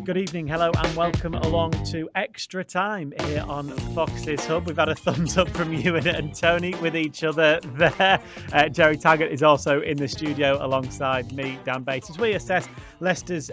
Good evening, hello, and welcome along to Extra Time here on Fox's Hub. We've had a thumbs up from Ewan and Tony with each other there. Gerry Taggart is also in the studio alongside me, Dan Bates, as we assess Leicester's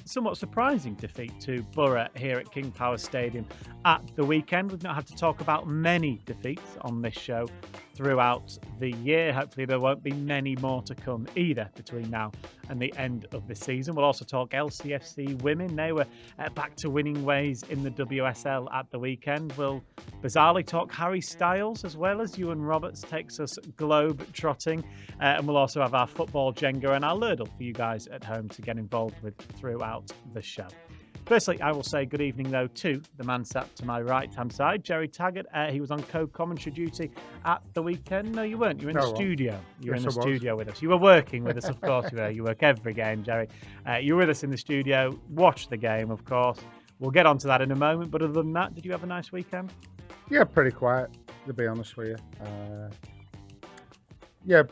somewhat surprising defeat to Borough here at King Power Stadium at the weekend. We've not had to talk about many defeats on this show throughout the year. Hopefully there won't be many more to come either between now and the end of the season. We'll also talk LCFC women. They were back to winning ways in the WSL at the weekend. We'll bizarrely talk Harry Styles as well as Iwan Roberts takes us globe trotting. And we'll also have our football Jenga and our Lurdle for you guys at home to get involved with throughout the show. Firstly, I will say good evening, though, to the man sat to my right-hand side, Gerry Taggart. He was on co-commentary duty at the weekend. No, you weren't. You were in the studio. You were in the studio with us. You were working with us, of course. You were. You work every game, Gerry. You were with us in the studio. Watched the game, of course. We'll get onto that in a moment. But other than that, did you have a nice weekend? Yeah, pretty quiet, to be honest with you.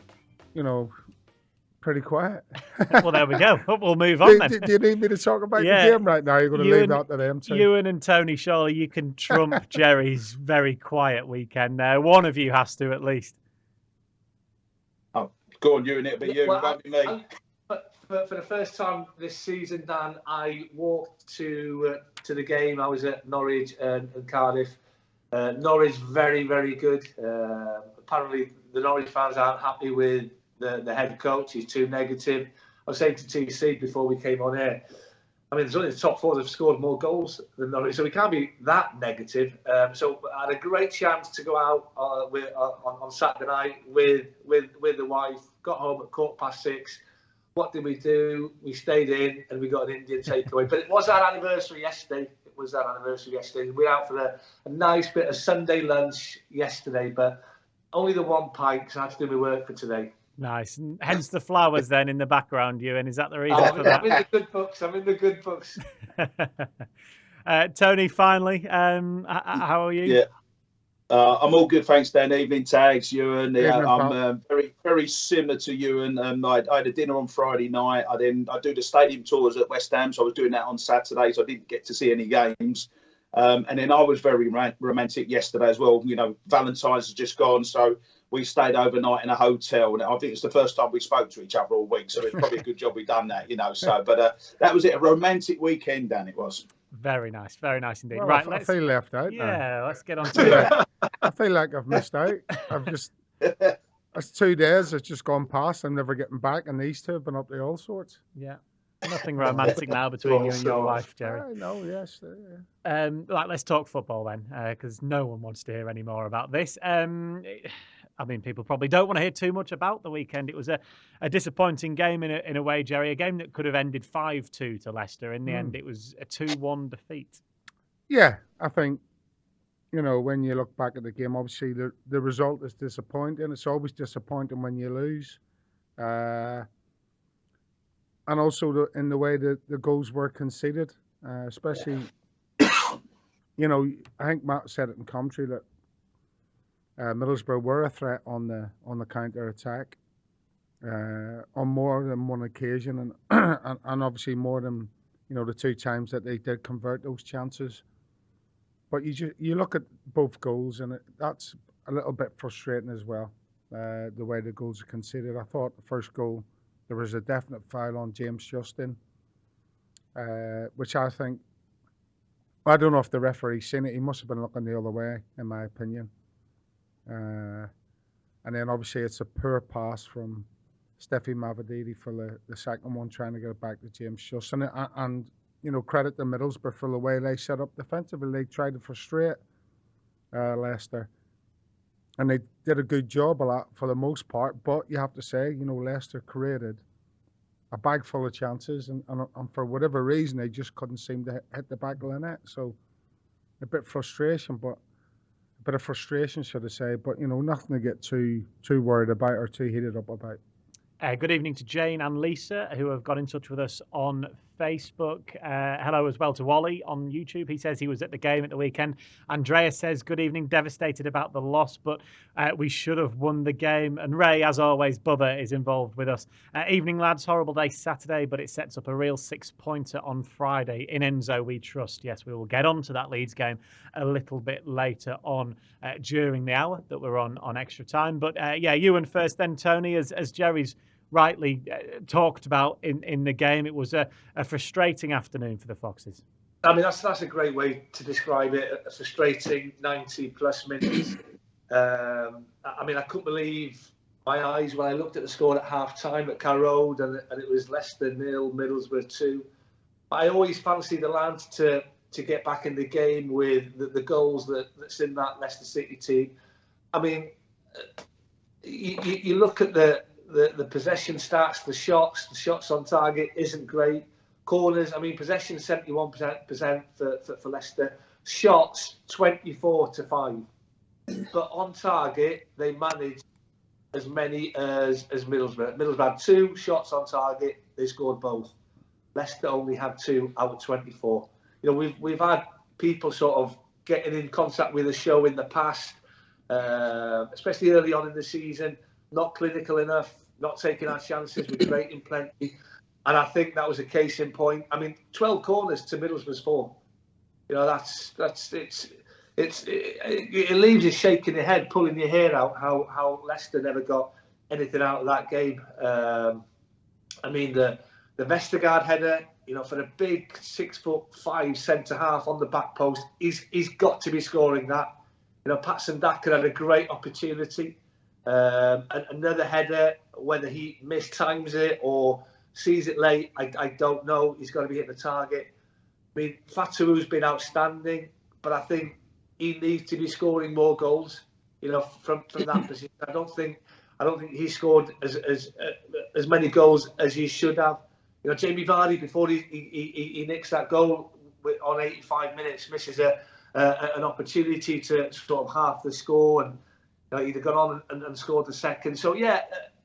Pretty quiet. Well, there we go. We'll move on then. Do you need me to talk about the game right now? You're going to leave that to them too. Ewan and Tony, surely you can trump Gerry's very quiet weekend now. One of you has to at least. Oh, go on, Ewan. It'll be you. It won't be me. For the first time this season, Dan, I walked to the game. I was at Norwich and Cardiff. Norwich very, very good. Apparently, the Norwich fans aren't happy with the head coach. He's too negative. I was saying to TC before we came on air, I mean, there's only the top four that have scored more goals than Norwich, so we can't be that negative. So I had a great chance to go out on Saturday night with the wife. Got home at 6:15. What did we do? We stayed in and we got an Indian takeaway. But it was our anniversary yesterday. We were out for a nice bit of Sunday lunch yesterday, but only the one pint because I had to do my work for today. Nice. And hence the flowers then in the background, Ewan. Is that the reason for that? I'm in the good books. Tony, finally, how are you? Yeah. I'm all good, thanks, Dan. Evening, Tags, Ewan. I'm very, very similar to Ewan. I had a dinner on Friday night. I do the stadium tours at West Ham, so I was doing that on Saturday, so I didn't get to see any games. And then I was very romantic yesterday as well. You know, Valentine's has just gone, so we stayed overnight in a hotel, and I think it's the first time we spoke to each other all week, so it's probably a good job we done that, you know. So, but that was it, a romantic weekend, Dan, it was. Very nice indeed. Well, right, I feel left out. Yeah, let's get on to it. I feel like I've missed out. That's 2 days that's just gone past. I'm never getting back, and these two have been up to all sorts. Yeah. Nothing romantic now between you and your wife, Gerry. I know, yes. Let's talk football then, because no one wants to hear any more about this. I mean, people probably don't want to hear too much about the weekend. It was a disappointing game in a way, Gerry. A game that could have ended 5-2 to Leicester. In the end, it was a 2-1 defeat. Yeah, I think, you know, when you look back at the game, obviously the result is disappointing. It's always disappointing when you lose. And also in the way that the goals were conceded, especially, you know, I think Matt said it in commentary that Middlesbrough were a threat on the counter attack on more than one occasion, and obviously more than, you know, the 2 times that they did convert those chances. But you look at both goals, and that's a little bit frustrating as well. The way the goals are conceded. I thought the first goal, there was a definite foul on James Justin, which I think, I don't know if the referee seen it. He must have been looking the other way, in my opinion. And then obviously it's a poor pass from Steffi Mavididi for the second one, trying to get it back to James Justin. And you know, credit to Middlesbrough for the way they set up defensively. They tried to frustrate Leicester. And they did a good job of that for the most part. But you have to say, you know, Leicester created a bag full of chances. And for whatever reason, they just couldn't seem to hit the back of the net. So a bit frustration, but bit of frustration, should I say, but nothing to get too worried about or too heated up about. Good evening to Jane and Lisa, who have got in touch with us on Facebook. Hello as well to Wally on YouTube. He says he was at the game at the weekend. Andrea says, good evening, devastated about the loss, but we should have won the game. And Ray, as always, Bubba is involved with us. Evening, lads. Horrible day Saturday, but it sets up a real 6-pointer on Friday. In Enzo, we trust. Yes, we will get on to that Leeds game a little bit later on during the hour that we're on extra time. But Ewan first, then Tony, as Gerry's rightly talked about in the game. It was a frustrating afternoon for the Foxes. I mean, that's a great way to describe it. A frustrating 90-plus minutes. I mean, I couldn't believe my eyes when I looked at the score at half-time at Carrow Road, and it was Leicester 0, Middlesbrough 2. I always fancied the lads to get back in the game with the goals that's in that Leicester City team. I mean, you look at the possession stats, the shots on target isn't great. Corners, I mean, possession 71% for Leicester. Shots 24-5. But on target, they managed as many as Middlesbrough. Middlesbrough had 2 shots on target. They scored both. Leicester only had 2 out of 24. We've had people sort of getting in contact with the show in the past, especially early on in the season. Not clinical enough, not taking our chances, we're creating plenty. And I think that was a case in point. I mean, 12 corners to Middlesbrough's 4. It leaves you shaking your head, pulling your hair out how Leicester never got anything out of that game. I mean, the Vestergaard header, for a big 6'5" centre half on the back post, he's got to be scoring that. Patson Daka had a great opportunity. Another header, whether he mistimes it or sees it late, I don't know. He's got to be hitting the target. I mean, Fatahu's been outstanding, but I think he needs to be scoring more goals. From that position. I don't think he scored as many goals as he should have. Jamie Vardy, before he nicks that goal on 85 minutes, misses an opportunity to sort of half the score and. He'd have gone on and scored the second. So,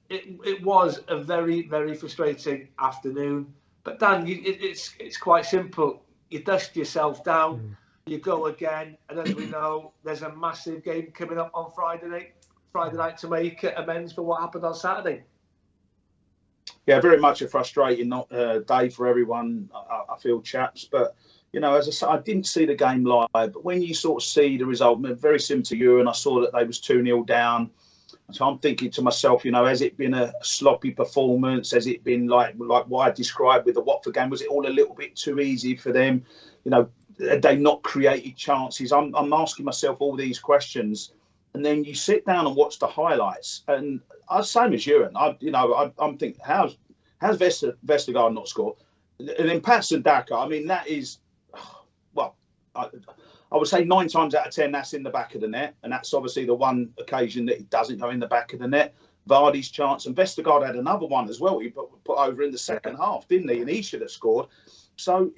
it was a very, very frustrating afternoon. But, Dan, it's quite simple. You dust yourself down, you go again, and as we know, there's a massive game coming up on Friday night to make amends for what happened on Saturday. Yeah, very much a frustrating day for everyone, I feel, chaps. But, as I said, I didn't see the game live, but when you sort of see the result, very similar to you, and I saw that they was 2-0 down. So I'm thinking to myself, has it been a sloppy performance? Has it been like what I described with the Watford game? Was it all a little bit too easy for them? Had they not created chances? I'm asking myself all these questions. And then you sit down and watch the highlights, and same as you, and I'm thinking, how's Vestergaard not scored? And then Patson Daka, I mean, that is, well, I would say 9 times out of 10 that's in the back of the net, and that's obviously the one occasion that it doesn't go in the back of the net. Vardy's chance, and Vestergaard had another one as well. He put over in the second half, didn't he? And he should have scored. So,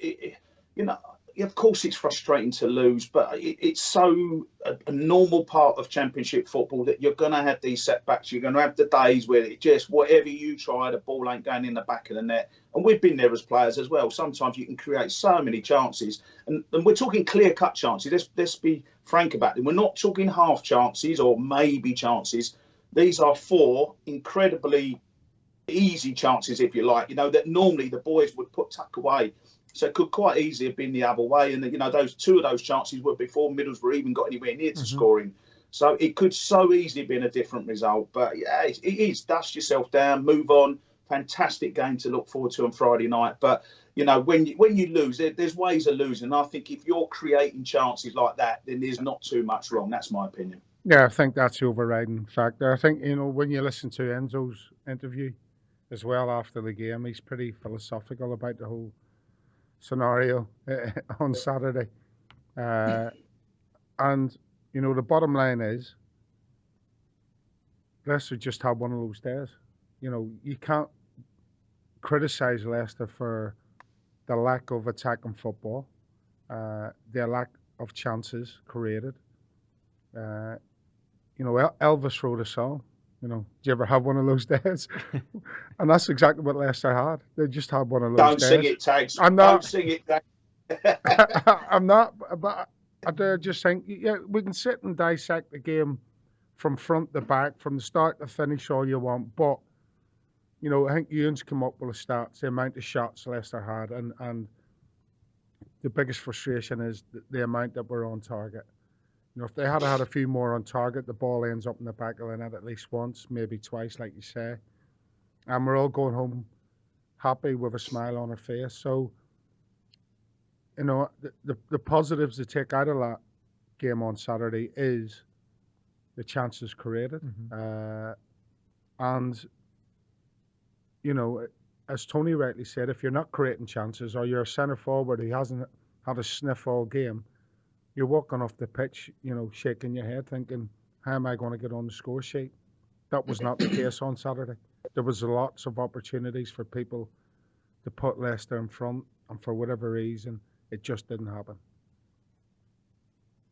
of course, it's frustrating to lose, but it's so a normal part of Championship football that you're going to have these setbacks. You're going to have the days where it just, whatever you try, the ball ain't going in the back of the net. And we've been there as players as well. Sometimes you can create so many chances. And we're talking clear-cut chances. Let's be frank about it. We're not talking half chances or maybe chances. These are 4 incredibly easy chances, if you like, that normally the boys would tuck away. So it could quite easily have been the other way. And, those 2 of those chances were before Middlesbrough even got anywhere near to scoring. So it could so easily have been a different result. But, yeah, it is. Dust yourself down, move on. Fantastic game to look forward to on Friday night. But, when you lose, there's ways of losing. And I think if you're creating chances like that, then there's not too much wrong. That's my opinion. Yeah, I think that's the overriding factor. I think, when you listen to Enzo's interview as well after the game, he's pretty philosophical about the whole scenario on Saturday. And, the bottom line is, Leicester just had one of those days. You can't criticise Leicester for the lack of attacking football, their lack of chances created. You know, Elvis wrote a song. You know, do you ever have one of those days? And that's exactly what Leicester had. They just had one of those Don't days. sing it, Tags. I'm Don't not. sing it, Tags. I'm not. But I just think, yeah, we can sit and dissect the game from front to back, from the start to finish, all you want. But you know, I think Ewan's come up with the stats, the amount of shots Leicester had, and the biggest frustration is the amount that were on target. You know, if they had had a few more on target, the ball ends up in the back of the net at least once, maybe twice, like you say. And we're all going home happy with a smile on our face. So, you know, the positives to take out of that game on Saturday is the chances created. And, you know, as Tony rightly said, if you're not creating chances or you're a centre forward who hasn't had a sniff all game, you're walking off the pitch, you know, shaking your head, thinking, how am I going to get on the score sheet? That was not the case on Saturday. There was lots of opportunities for people to put Leicester in front, and for whatever reason, it just didn't happen.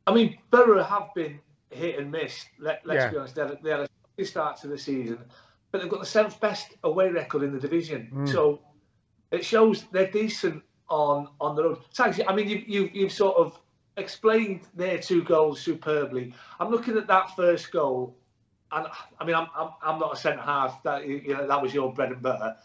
I mean, Borough have been hit and miss. Let's be honest. They had a start to the season, but they've got the 7th best away record in the division. So it shows they're decent on the road. So, I mean, you've sort of explained their 2 goals superbly. I'm looking at that first goal, and I mean, I'm not a centre half. That, you know, that was your bread and butter.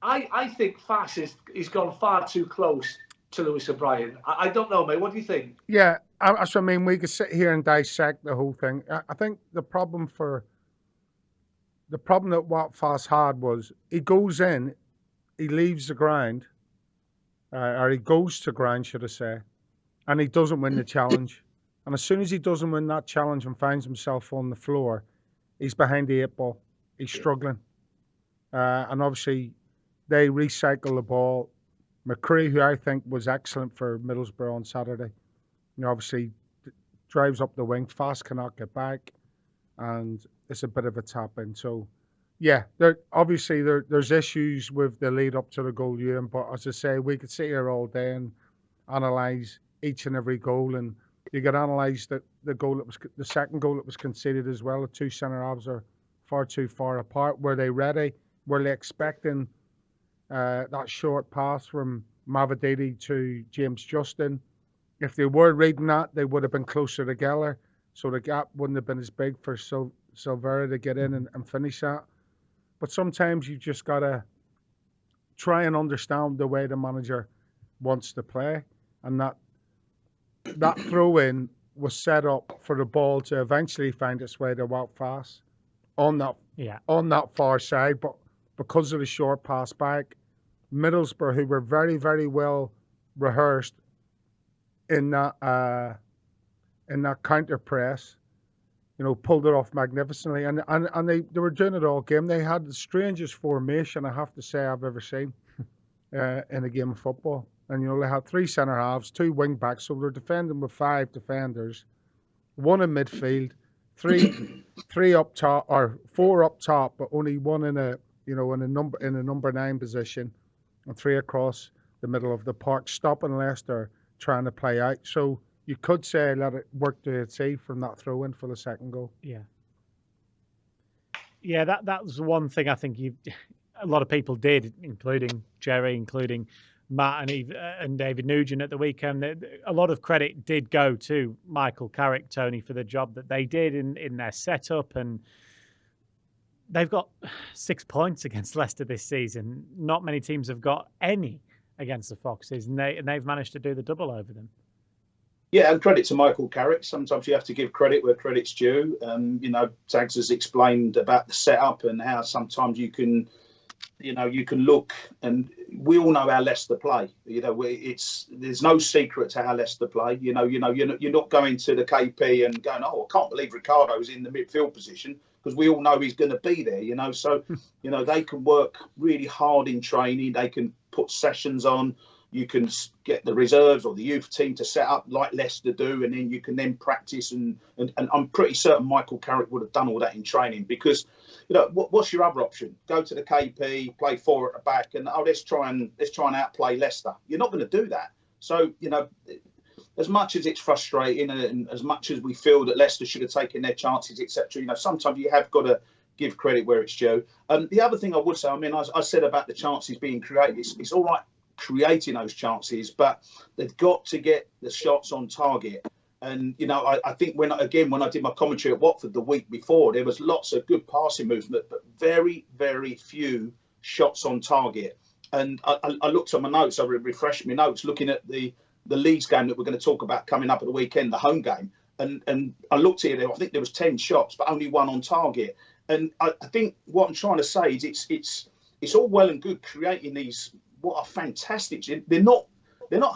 I think Fass is gone far too close to Lewis O'Brien. I don't know, mate. What do you think? Yeah, I mean, we could sit here and dissect the whole thing. I think the problem that what Fass had was he goes in, he leaves the ground, or he goes to ground, should I say, and he doesn't win the challenge. And as soon as he doesn't win that challenge and finds himself on the floor, he's behind the 8 ball. He's struggling. And obviously, they recycle the ball. McCree, who I think was excellent for Middlesbrough on Saturday, you know, obviously drives up the wing. Fast cannot get back, and it's a bit of a tap in. So, yeah, there's issues with the lead up to the goal, Ewan. But as I say, we could sit here all day and analyse each and every goal, and you could analyse the second goal that was conceded as well. The 2 centre halves are far too far apart. Were they ready? Were they expecting that short pass from Mavididi to James Justin? If they were reading that, they would have been closer together, so the gap wouldn't have been as big for Silvera to get in and finish that. But sometimes you just got to try and understand the way the manager wants to play, and that throw-in was set up for the ball to eventually find its way to Wout Fass on that far side, but because of the short pass back, Middlesbrough, who were very, very well rehearsed in that counter press, you know, pulled it off magnificently, and they were doing it all game. They had the strangest formation, I have to say, I've ever seen in a game of football. And you know, they had 3 centre halves, 2 wing backs, so they're defending with 5 defenders, 1 in midfield, 3 up top, or 4 up top, but only 1 in a number 9 position, and 3 across the middle of the park, stopping Leicester trying to play out. So you could say let it work to its see from that throw in for the second goal. Yeah, that was one thing I think a lot of people did, including Gerry, including Matt and David Nugent at the weekend. A lot of credit did go to Michael Carrick, Tony, for the job that they did in their setup, and they've got 6 points against Leicester this season. Not many teams have got any against the Foxes, and they've managed to do the double over them. Yeah, and credit to Michael Carrick. Sometimes you have to give credit where credit's due. You know, Tags has explained about the setup and how sometimes you can look, and we all know how Leicester play. You know, there's no secret to how Leicester play. You know, you're not going to the KP and going, oh, I can't believe Ricardo's in the midfield position, because we all know he's going to be there. You know, so you know, they can work really hard in training. They can put sessions on. You can get the reserves or the youth team to set up like Leicester do, and then you can then practice. And I'm pretty certain Michael Carrick would have done all that in training, because, you know, what's your other option? Go to the KP, play 4 at the back, and let's try and outplay Leicester. You're not going to do that. So, you know, as much as it's frustrating and as much as we feel that Leicester should have taken their chances, etc., you know, sometimes you have got to give credit where it's due. The other thing I would say, I mean, I said about the chances being created, it's all right creating those chances, but they've got to get the shots on target. And, you know, I think when I did my commentary at Watford the week before, there was lots of good passing movement, but very, very few shots on target. And I looked at my notes, I refreshed my notes, looking at the Leeds game that we're going to talk about coming up at the weekend, the home game. And I looked at it, I think there was 10 shots, but only one on target. And I think what I'm trying to say is it's all well and good creating these, what are fantastic. They're not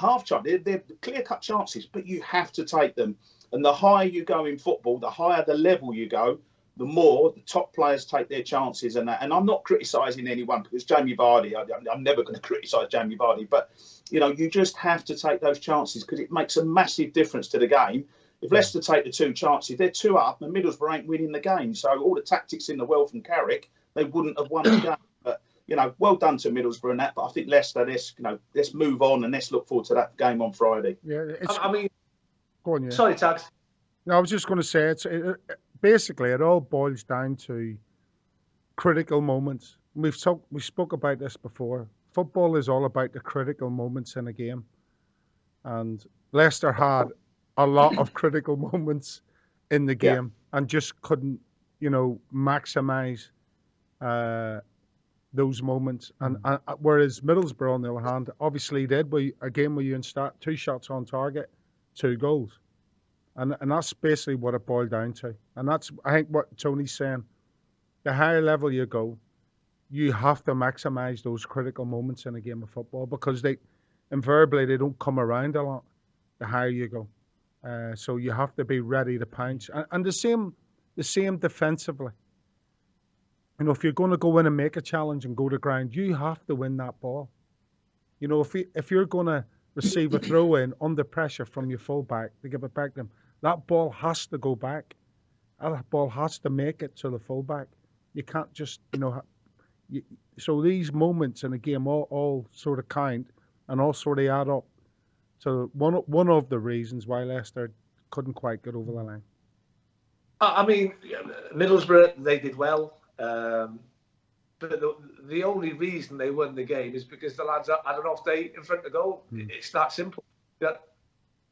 half chances, they're clear-cut chances, but you have to take them. And the higher you go in football, the higher the level you go, the more the top players take their chances and that. And I'm not criticising anyone because Jamie Vardy, I'm never going to criticise Jamie Vardy, but, you know, you just have to take those chances because it makes a massive difference to the game. If Leicester take the 2 chances, they're 2 up and Middlesbrough ain't winning the game. So all the tactics in the world from Carrick, they wouldn't have won the game. But, you know, well done to Middlesbrough and that. But I think Leicester, let's move on and let's look forward to that game on Friday. Yeah, I mean, go on, yeah. Sorry, Tags. No, I was just going to say, basically, it all boils down to critical moments. We spoke about this before. Football is all about the critical moments in a game. And Leicester had a lot of critical moments in the game and just couldn't, you know, maximise those moments. And whereas Middlesbrough, on the other hand, obviously did. A game where you start 2 shots on target, 2 goals. And that's basically what it boiled down to. And that's, I think, what Tony's saying. The higher level you go, you have to maximise those critical moments in a game of football because invariably they don't come around a lot the higher you go. So you have to be ready to pounce. And the same defensively. You know, if you're going to go in and make a challenge and go to ground, you have to win that ball. You know, if you're going to receive a throw in under pressure from your fullback to give it back to him, that ball has to go back. That ball has to make it to the fullback. You can't just, you know. So these moments in a game all sort of count and all sort of add up. So one of the reasons why Leicester couldn't quite get over the line. I mean, Middlesbrough, they did well. But the only reason they won the game is because the lads had an off day in front of goal. It's that simple. Yeah.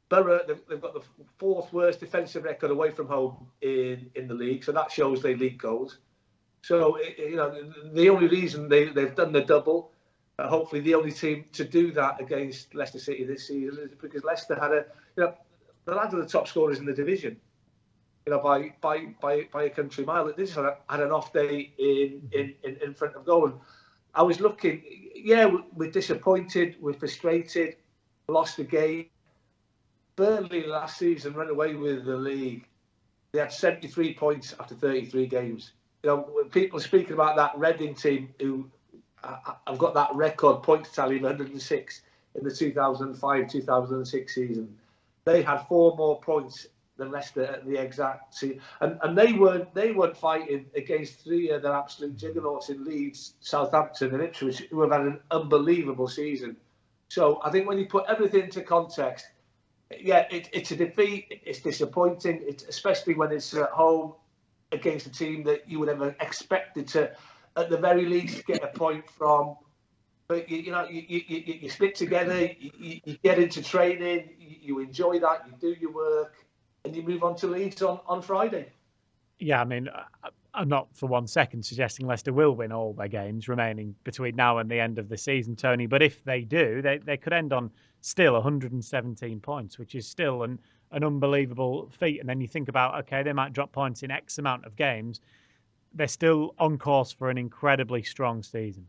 Borough, they've got the 4th worst defensive record away from home in the league, so that shows they leak goals. So, you know, the only reason they've done the double, hopefully the only team to do that against Leicester City this season is because Leicester had the lads are the top scorers in the division. You know, by a country mile. They just had an off day in front of goal. And I was looking, we're disappointed, we're frustrated, lost the game. Burnley last season ran away with the league. They had 73 points after 33 games. You know, when people are speaking about that Reading team who have got that record point tally of 106 in the 2005-2006 season, they had 4 more points than Leicester at the exact season. And they weren't fighting against 3 of their absolute juggernauts in Leeds, Southampton and Ipswich, who have had an unbelievable season. So I think when you put everything into context, it's a defeat, it's disappointing, especially when it's at home against a team that you would have expected to, at the very least, get a point from. But you stick together, you get into training, you enjoy that, you do your work, and you move on to Leeds on Friday. Yeah, I mean, I'm not for 1 second suggesting Leicester will win all their games remaining between now and the end of the season, Tony. But if they do, they could end on still 117 points, which is still an unbelievable feat. And then you think about, okay, they might drop points in X amount of games. They're still on course for an incredibly strong season.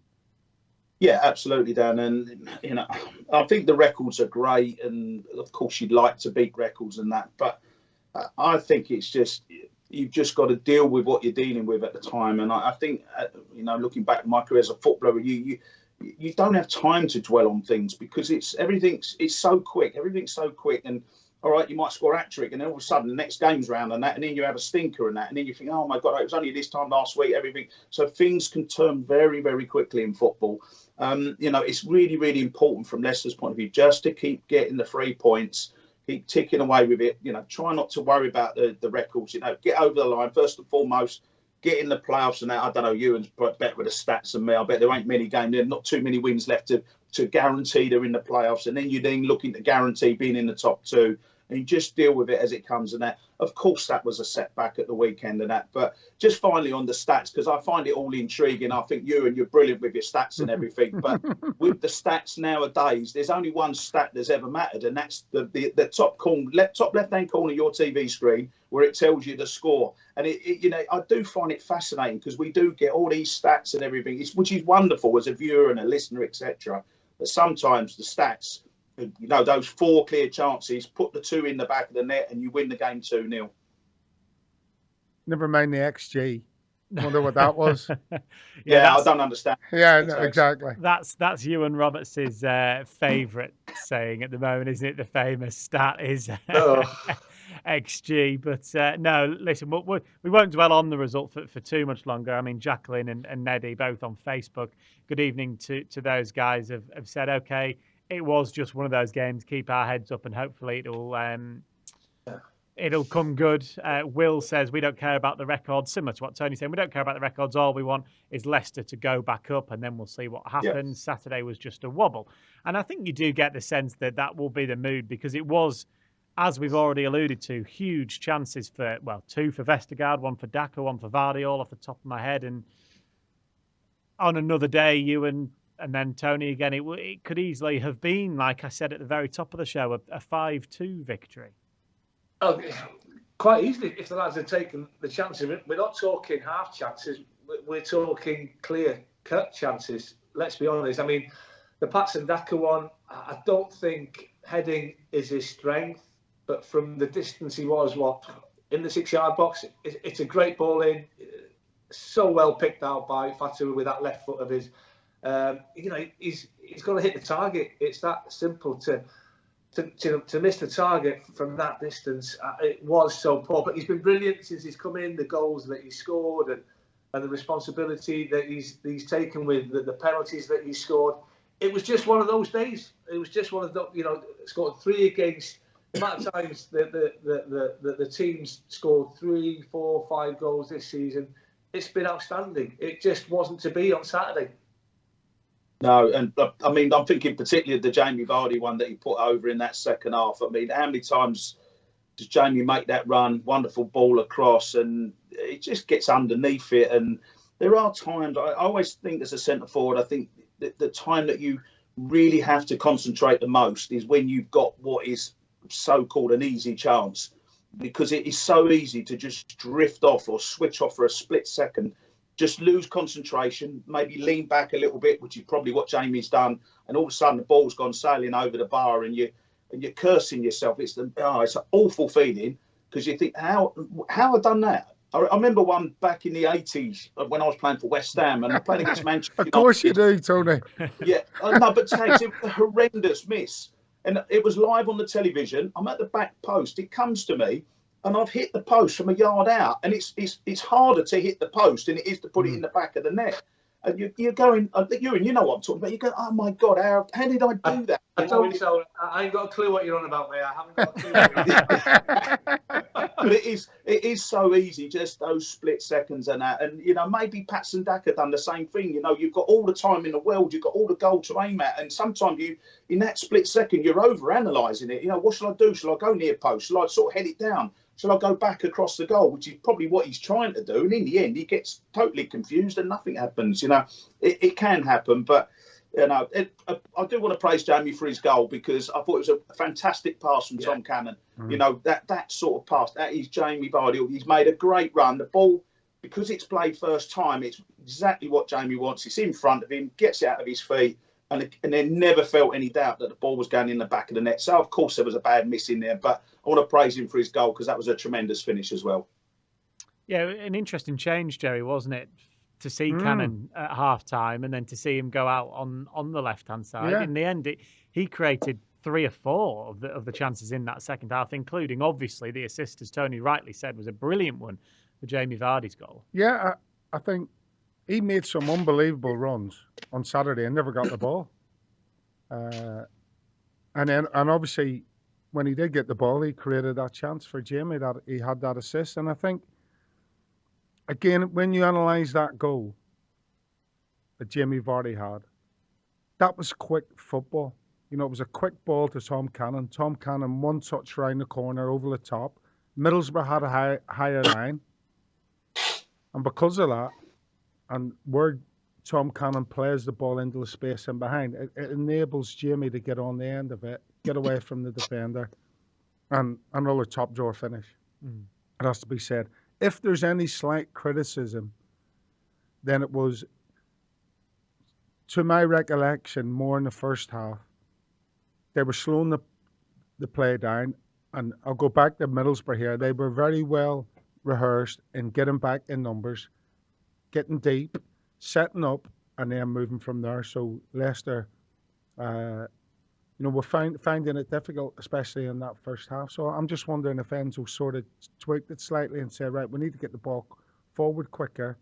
Yeah, absolutely, Dan. And, you know, I think the records are great. And, of course, you'd like to beat records and that. But I think it's just, you've just got to deal with what you're dealing with at the time. And I think, you know, looking back at my career as a footballer, you don't have time to dwell on things because everything's so quick. Everything's so quick. And, all right, you might score a hat-trick and then all of a sudden the next game's round and that, and then you have a stinker and that, and then you think, oh, my God, it was only this time last week, everything. So things can turn very, very quickly in football. You know, it's really, really important from Leicester's point of view just to keep getting the 3 points, keep ticking away with it. Try not to worry about the records. Get over the line first and foremost. Get in the playoffs and that. I don't know. Ewan's better with the stats than me. I bet there ain't many games. There's not too many wins left to guarantee they're in the playoffs. And then you're then looking to guarantee being in the top two. And you just deal with it as it comes and that. Of course, that was a setback at the weekend and that. But just finally on the stats, because I find it all intriguing. I think you're brilliant with your stats and everything. But with the stats nowadays, there's only one stat that's ever mattered, and that's the top left-hand corner of your TV screen where it tells you the score. And I do find it fascinating because we do get all these stats and everything, which is wonderful as a viewer and a listener, etc. But sometimes the stats, those 4 clear chances, put the 2 in the back of the net and you win the game 2-0. Never mind the XG. Wonder what that was. Yeah, I don't understand. Yeah, no, exactly. That's Iwan Roberts' favourite saying at the moment, isn't it? The famous stat is XG. But no, listen, we won't dwell on the result for too much longer. I mean, Jacqueline and Neddy, both on Facebook, good evening to those guys, have said, okay, it was just one of those games. Keep our heads up, and hopefully it'll come good. Will says we don't care about the records. Similar to what Tony's saying, we don't care about the records. All we want is Leicester to go back up, and then we'll see what happens. Yeah. Saturday was just a wobble, and I think you do get the sense that will be the mood, because it was, as we've already alluded to, huge chances for 2 for Vestergaard, 1 for Daka, 1 for Vardy, all off the top of my head. And on another day, Ewan and then Tony again, it could easily have been, like I said at the very top of the show, a 5-2 victory. Oh, quite easily if the lads had taken the chances. We're not talking half chances. We're talking clear-cut chances. Let's be honest. I mean, the Patson Daka one, I don't think heading is his strength, but from the distance he was, in the 6-yard box, it's a great ball in. So well picked out by Fatu with that left foot of his. He's got to hit the target. It's that simple to miss the target from that distance. It was so poor, but he's been brilliant since he's come in. The goals that he scored and the responsibility that he's taken with the penalties that he scored. It was just one of those days. It was just one of those. Scored 3 against. The amount of times the teams scored 3, 4, 5 goals this season. It's been outstanding. It just wasn't to be on Saturday. No, and I mean, I'm thinking particularly of the Jamie Vardy one that he put over in that second half. I mean, how many times does Jamie make that run? Wonderful ball across, and it just gets underneath it. And there are times, I always think as a centre forward, I think the time that you really have to concentrate the most is when you've got what is so-called an easy chance, because it is so easy to just drift off or switch off for a split second. Just lose concentration, maybe lean back a little bit, which is probably what Jamie's done, and all of a sudden the ball's gone sailing over the bar, and you're cursing yourself. It's an awful feeling, because you think, how I done that? I remember one back in the 80s when I was playing for West Ham, and I played against Manchester United. Of course you do, Tony. Yeah, no, but Tags, it was a horrendous miss, and it was live on the television. I'm at the back post. It comes to me, and I've hit the post from a yard out, and it's harder to hit the post than it is to put it in the back of the net. And you're going, you know what I'm talking about. You go, oh my God, how did I do that? I told you so. I ain't got a clue what you're on about, mate. I haven't got a clue what you're on about. But it is so easy, just those split seconds and that. And, maybe Patson Daka done the same thing. You've got all the time in the world. You've got all the goal to aim at. And sometimes in that split second, you're over-analysing it. What shall I do? Shall I go near post? Shall I sort of head it down? Shall I go back across the goal, which is probably what he's trying to do? And in the end, he gets totally confused and nothing happens. It can happen. But, I do want to praise Jamie for his goal, because I thought it was a fantastic pass from Tom Cannon. That sort of pass, that is Jamie Vardy. He's made a great run. The ball, because it's played first time, it's exactly what Jamie wants. It's in front of him, gets it out of his feet. And there never felt any doubt that the ball was going in the back of the net. So, of course, there was a bad miss in there. But I want to praise him for his goal, because that was a tremendous finish as well. Yeah, an interesting change, Gerry, wasn't it? To see Cannon at half-time and then to see him go out on the left-hand side. Yeah. In the end, he created 3 or 4 of the chances in that second half, including, obviously, the assist, as Tony rightly said, was a brilliant one for Jamie Vardy's goal. Yeah, I think he made some unbelievable runs on Saturday and never got the ball. And obviously, when he did get the ball, he created that chance for Jamie, that he had that assist. And I think, again, when you analyse that goal that Jamie Vardy had, that was quick football. You know, it was a quick ball to Tom Cannon. Tom Cannon, one touch round the corner, over the top. Middlesbrough had a higher line. And because of that, and where Tom Cannon plays the ball into the space in behind, it enables Jamie to get on the end of it, get away from the defender, and another top drawer finish. It has to be said. If there's any slight criticism, then it was, to my recollection, more in the first half. They were slowing the play down, and I'll go back to Middlesbrough here. They were very well rehearsed in getting back in numbers, getting deep, setting up, and then moving from there. So Leicester, we're finding it difficult, especially in that first half. So I'm just wondering if Enzo sort of tweaked it slightly and said, right, we need to get the ball forward quicker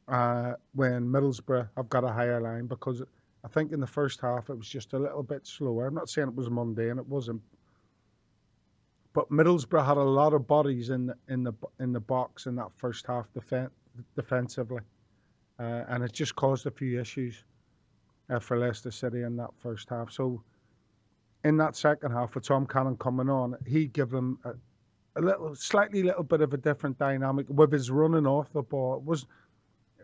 when Middlesbrough have got a higher line, because I think in the first half it was just a little bit slower. I'm not saying it was mundane, it wasn't. But Middlesbrough had a lot of bodies in the box in that first half defensively. And it just caused a few issues for Leicester City in that first half. So in that second half, with Tom Cannon coming on, he gave them a slightly bit of a different dynamic with his running off the ball. It was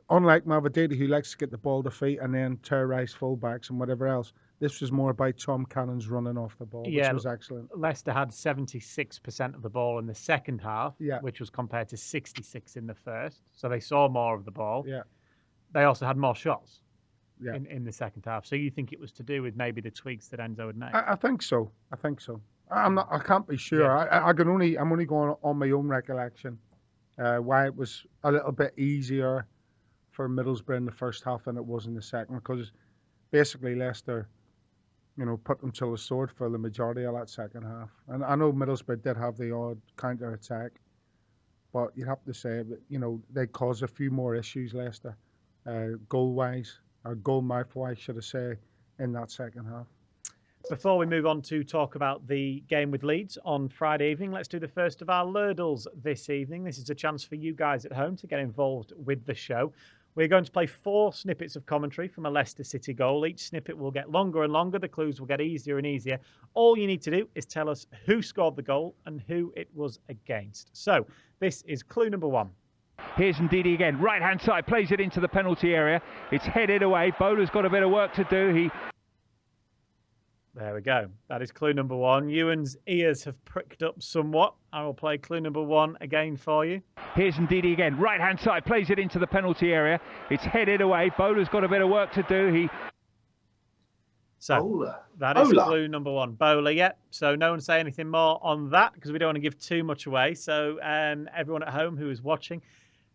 unlike Mavididi, who likes to get the ball to feet and then terrorise fullbacks and whatever else. This was more about Tom Cannon's running off the ball, which was excellent. Leicester had 76% of the ball in the second half, which was compared to 66 in the first. So they saw more of the ball. Yeah. They also had more shots in the second half. So you think it was to do with maybe the tweaks that Enzo had made? I think so. I can't be sure. Yeah. I'm only going on my own recollection. Why it was a little bit easier for Middlesbrough in the first half than it was in the second, because basically Leicester, put them to the sword for the majority of that second half. And I know Middlesbrough did have the odd counter attack, but you'd have to say that they caused a few more issues, Leicester, goal-wise, or goal-mouth-wise, should I say, in that second half. Before we move on to talk about the game with Leeds on Friday evening, let's do the first of our Lurdles this evening. This is a chance for you guys at home to get involved with the show. We're going to play 4 snippets of commentary from a Leicester City goal. Each snippet will get longer and longer. The clues will get easier and easier. All you need to do is tell us who scored the goal and who it was against. So this is clue number 1. Here's Ndidi again, right-hand side, plays it into the penalty area. It's headed away. Bowler's got a bit of work to do. There we go. That is clue number 1. Ewan's ears have pricked up somewhat. I will play clue number 1 again for you. Here's Ndidi again, right-hand side, plays it into the penalty area. It's headed away. Bowler's got a bit of work to do. So that is clue number 1. Bowler, yep. So no one say anything more on that, because we don't want to give too much away. So everyone at home who is watching,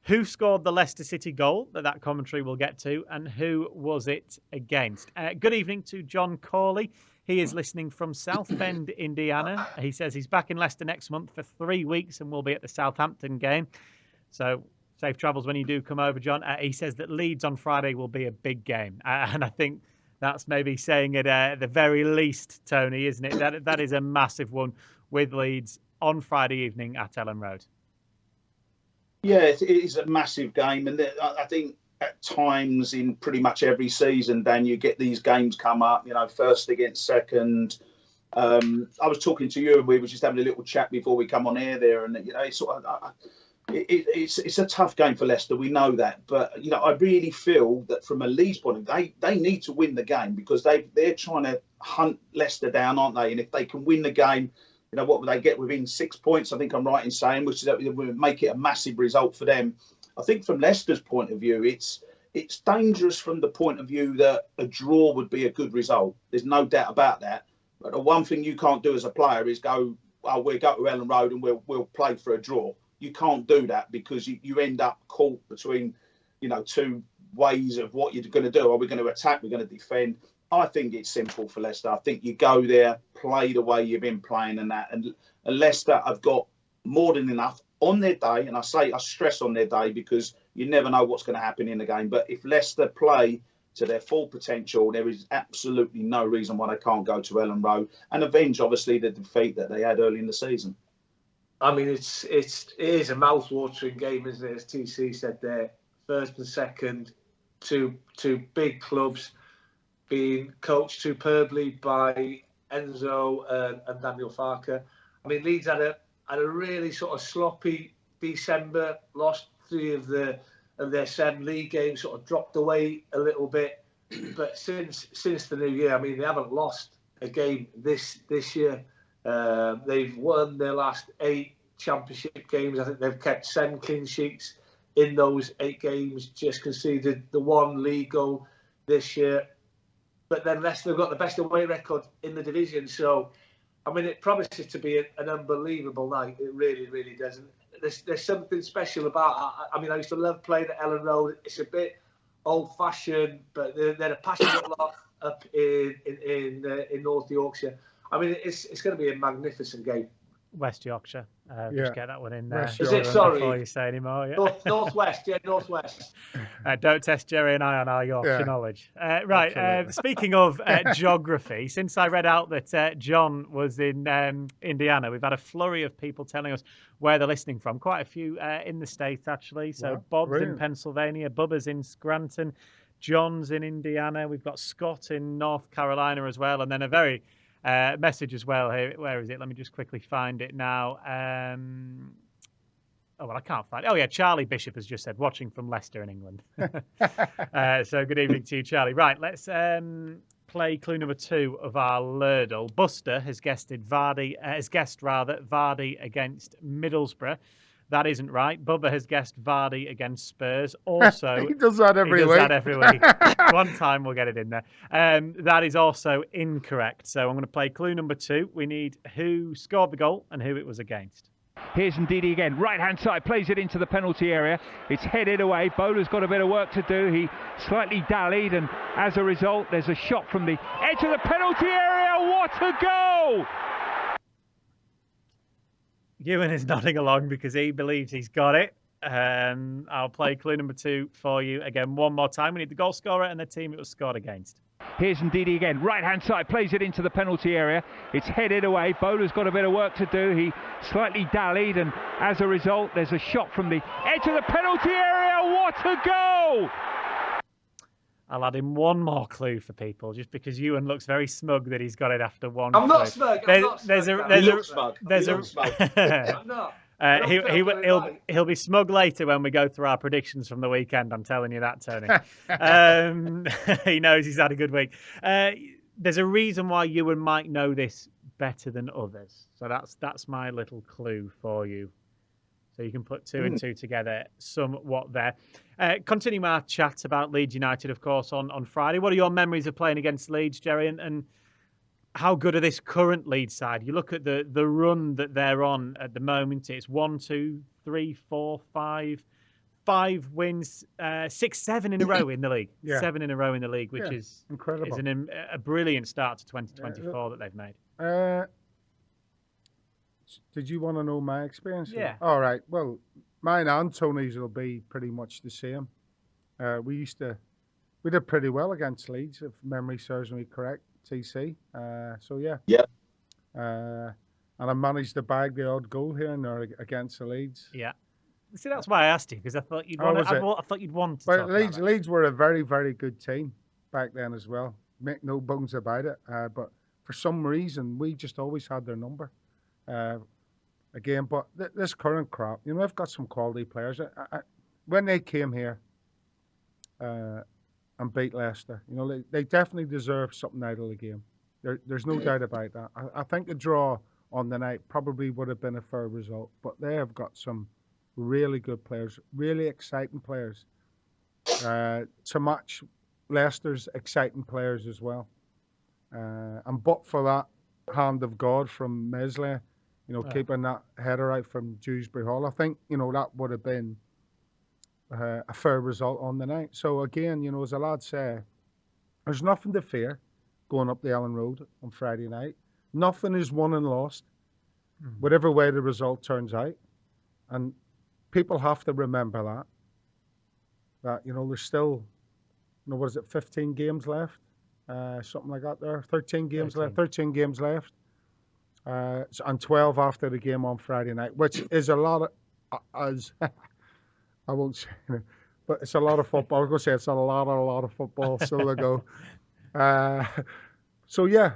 who scored the Leicester City goal that commentary will get to, and who was it against? Good evening to John Corley. He is listening from South Bend, Indiana. He says he's back in Leicester next month for 3 weeks and will be at the Southampton game. So safe travels when you do come over, John. He says that Leeds on Friday will be a big game. And I think that's maybe saying it at the very least, Tony, isn't it? That is a massive one with Leeds on Friday evening at Elland Road. Yeah, it is a massive game. And I think at times in pretty much every season, Dan, you get these games come up, first against second. I was talking to you and we were just having a little chat before we come on air there. And, it's a tough game for Leicester. We know that. But, I really feel that from a Leeds point of view, they need to win the game, because they're trying to hunt Leicester down, aren't they? And if they can win the game, what would they get within 6 points? I think I'm right in saying, which is that would make it a massive result for them. I think from Leicester's point of view, it's dangerous from the point of view that a draw would be a good result. There's no doubt about that. But the one thing you can't do as a player is we'll go to Elland Road and we'll play for a draw. You can't do that, because you end up caught between, 2 ways of what you're going to do. Are we going to attack? We're going to defend. I think it's simple for Leicester. I think you go there, play the way you've been playing and that. And Leicester have got more than enough on their day. And I stress on their day, because you never know what's going to happen in the game. But if Leicester play to their full potential. There is absolutely no reason why they can't go to Elland Road and avenge, obviously, the defeat that they had early in the season. I mean, it is a mouth-watering game, isn't it? As TC said there, first and second, two big clubs being coached superbly by Enzo and Daniel Farke. I mean, Leeds had a really sort of sloppy December, lost 3 of their 7 league games, sort of dropped away a little bit. But since the new year, I mean, they haven't lost a game this year. They've won their last 8 championship games. I think they've kept 7 clean sheets in those 8 games, just conceded the 1 league goal this year. But then Leicester have got the best away record in the division. So, I mean, it promises to be an unbelievable night. It really, really does. There's something special about it. I mean, I used to love playing at Elland Road. It's a bit old-fashioned, but they're a passionate lot up in North Yorkshire. I mean, it's going to be a magnificent game. West Yorkshire. Just get that one in there. Is it? Sorry. Before you say any more. Yeah. Northwest. Yeah, Northwest. Don't test Gerry and I on our Yorkshire knowledge. Right. Speaking of geography, since I read out that John was in Indiana, we've had a flurry of people telling us where they're listening from. Quite a few in the States, actually. So Bob's in Pennsylvania, Bubba's in Scranton, John's in Indiana. We've got Scott in North Carolina as well. And then a very message as well here. Where is it? Let me just quickly find it now. I can't find it. Oh, yeah, Charlie Bishop has just said, watching from Leicester in England. So good evening to you, Charlie. Right, let's play clue number 2 of our Lurdle. Buster has guessed Vardy against Middlesbrough. That isn't right. Bubba has guessed Vardy against Spurs. Also, he does that every week. One time we'll get it in there. That is also incorrect. So I'm going to play clue number 2. We need who scored the goal and who it was against. Here's Ndidi again, right-hand side, plays it into the penalty area. It's headed away. Bowler's got a bit of work to do. He slightly dallied, and as a result, there's a shot from the edge of the penalty area. What a goal! Ewan is nodding along because he believes he's got it. I'll play clue number 2 for you again one more time. We need the goal scorer and the team it was scored against. Here's Ndidi again, right-hand side, plays it into the penalty area. It's headed away. Bowler's got a bit of work to do. He slightly dallied, and as a result, there's a shot from the edge of the penalty area. What a goal! I'll add in one more clue for people, just because Ewan looks very smug that he's got it after one. I'm not smug. I'm not. He'll be smug later when we go through our predictions from the weekend. I'm telling you that, Tony. He knows he's had a good week. There's a reason why Ewan might know this better than others. So that's my little clue for you. So you can put 2 and 2 together somewhat there. Continuing our chat about Leeds United, of course, on Friday. What are your memories of playing against Leeds, Gerry? And how good are this current Leeds side? You look at the run that they're on at the moment. It's 1, 2, 3, 4, 5 wins, 6, 7 in a row in the league. 7 in a row in the league, which is incredible. Is a brilliant start to 2024 that they've made. Did you want to know my experience? Yeah. All right. Well, mine and Tony's will be pretty much the same. We did pretty well against Leeds, if memory serves me correct, TC. And I managed to bag the odd goal here and there against the Leeds. Yeah. See, that's why I asked you, because I thought you'd want. I thought you'd want to. But Leeds were a very, very good team back then as well. Make no bones about it. But for some reason, we just always had their number. But this current crop, I've got some quality players. When they came here and beat Leicester, they definitely deserve something out of the game. There's no doubt about that. I think the draw on the night probably would have been a fair result, but they have got some really good players, really exciting players to match Leicester's exciting players as well. And but for that hand of God from Meslier, keeping that header out from Dewsbury Hall, I think, that would have been a fair result on the night. So again, as the lads say, there's nothing to fear going up the Elland Road on Friday night. Nothing is won and lost, whatever way the result turns out. And people have to remember that there's what is it, 15 games left? Something like that there. 13 games 13. left. 13 games left. And 12 after the game on Friday night, which is a lot of, as I won't say it, but it's a lot of football. I was going to say it's a lot of football still to go. So yeah,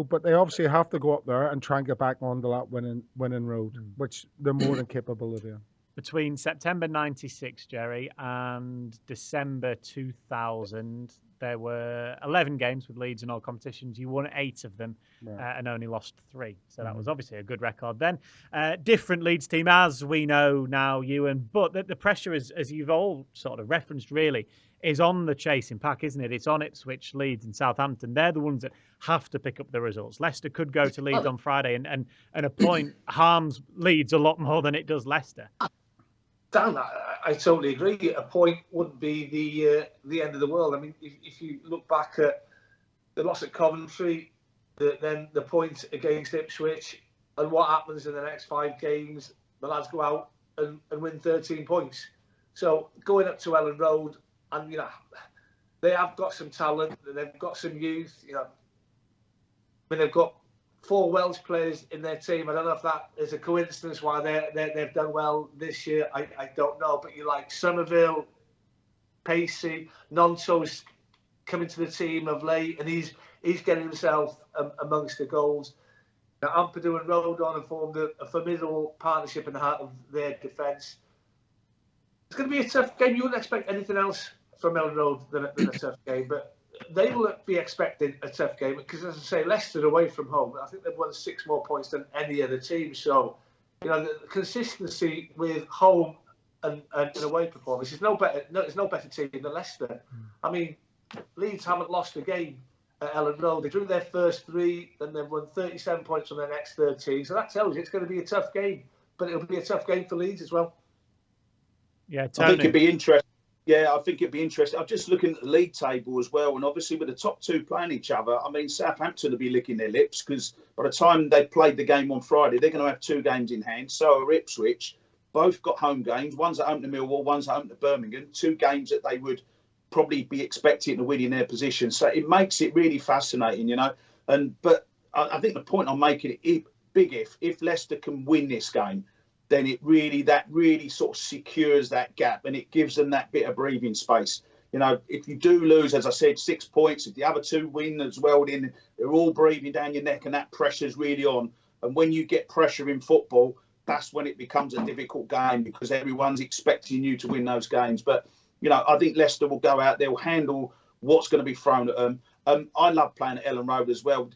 but they obviously have to go up there and try and get back on that winning road, which they're more than capable of doing. Between September 96, Gerry, and December 2000, there were 11 games with Leeds in all competitions. You won 8 of them and only lost 3. So that was obviously a good record then. Different Leeds team, as we know now, Ewan. But the pressure, as you've all sort of referenced, really, is on the chasing pack, isn't it? It's on Ipswich, Leeds and Southampton. They're the ones that have to pick up the results. Leicester could go to Leeds on Friday and a point harms Leeds a lot more than it does Leicester. Dan, I totally agree. A point wouldn't be the end of the world. I mean, if you look back at the loss at Coventry, then the point against Ipswich, and what happens in the next 5 games, the lads go out and win 13 points. So going up to Elland Road, and they have got some talent, they've got some youth. I mean, they've got 4 Welsh players in their team. I don't know if that is a coincidence why they've done well this year. I don't know. But you like Somerville, Pacey, Nonto's coming to the team of late, and he's getting himself amongst the goals. Now, Ampadu and Rodon have formed a formidable partnership in the heart of their defence. It's going to be a tough game. You wouldn't expect anything else from Elland Road than a tough game, but they will be expecting a tough game because, as I say, Leicester away from home, I think they've won 6 more points than any other team. So, the consistency with home and away performance is no better. No, there's no better team than Leicester. I mean, Leeds haven't lost a game at Elland Road. They drew their first 3, then they've won 37 points from their next 13. So that tells you it's going to be a tough game, but it'll be a tough game for Leeds as well. Yeah, Tony. I think it'd be interesting. Yeah, I think it'd be interesting. I'm just looking at the league table as well, and obviously with the top 2 playing each other, I mean, Southampton will be licking their lips because by the time they played the game on Friday, they're going to have 2 games in hand. So are Ipswich. Both got home games. One's at home to Millwall, one's at home to Birmingham. 2 games that they would probably be expecting to win in their position. So it makes it really fascinating, But I think the point I'm making, if Leicester can win this game, then that really sort of secures that gap and it gives them that bit of breathing space. If you do lose, as I said, 6 points, if the other 2 win as well, then they're all breathing down your neck and that pressure's really on. And when you get pressure in football, that's when it becomes a difficult game because everyone's expecting you to win those games. But, I think Leicester will go out, they'll handle what's going to be thrown at them. I love playing at Elland Road as well.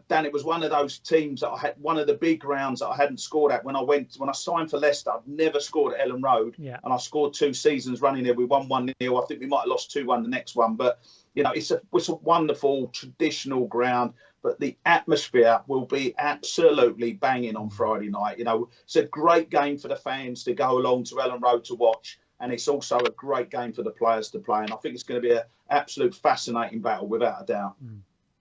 Dan, it was one of those teams that I had, one of the big rounds that I hadn't scored at when I signed for Leicester. I've never scored at Elland Road, and I scored 2 seasons running there. We won 1-0. I think we might have lost 2-1 the next one, but it's a wonderful traditional ground. But the atmosphere will be absolutely banging on Friday night. It's a great game for the fans to go along to Elland Road to watch, and it's also a great game for the players to play. And I think it's going to be an absolute fascinating battle without a doubt.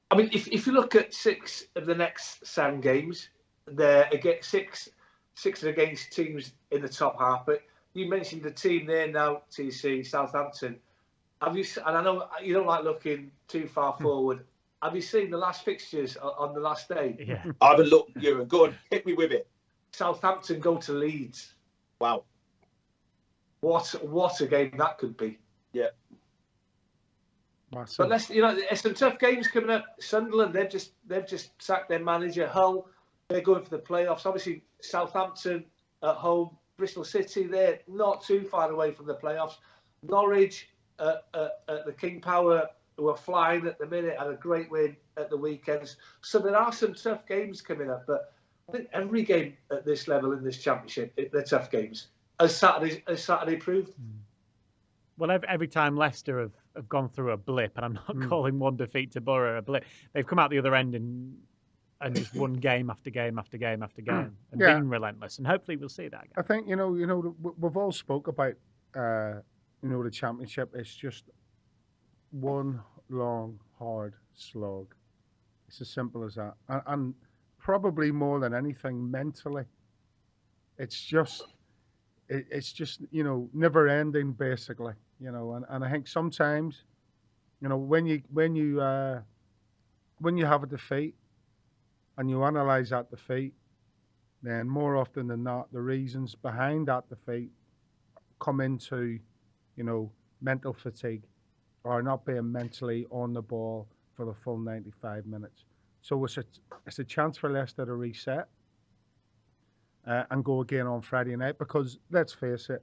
I mean, if you look at 6 of the next 7 games, they're against 6 are against teams in the top half. But you mentioned the team there now, TC, Southampton. And I know you don't like looking too far forward. Have you seen the last fixtures on the last day? Yeah. I haven't looked, Ewan. Go on, hit me with it. Southampton go to Leeds. Wow. What a game that could be. Yeah. But there's some tough games coming up. Sunderland, they've just sacked their manager. Hull, they're going for the playoffs. Obviously, Southampton at home. Bristol City, they're not too far away from the playoffs. Norwich at the King Power, who are flying at the minute, had a great win at the weekends. So there are some tough games coming up. But I think every game at this level in this championship, they're tough games, as Saturday proved. Well, every time Leicester have gone through a blip, and I'm not calling one defeat to Borough a blip, they've come out the other end and just won game after game after game after game and been relentless. And hopefully we'll see that again. I think, we've all spoke about, the championship. It's just one long, hard slog. It's as simple as that. And probably more than anything, mentally, it's just never ending, basically, and I think sometimes You know, when you have a defeat and you analyse that defeat, then more often than not, the reasons behind that defeat come into, you know, mental fatigue or not being mentally on the ball for the full 95 minutes. So it's a chance for Leicester to reset and go again on Friday night, because let's face it,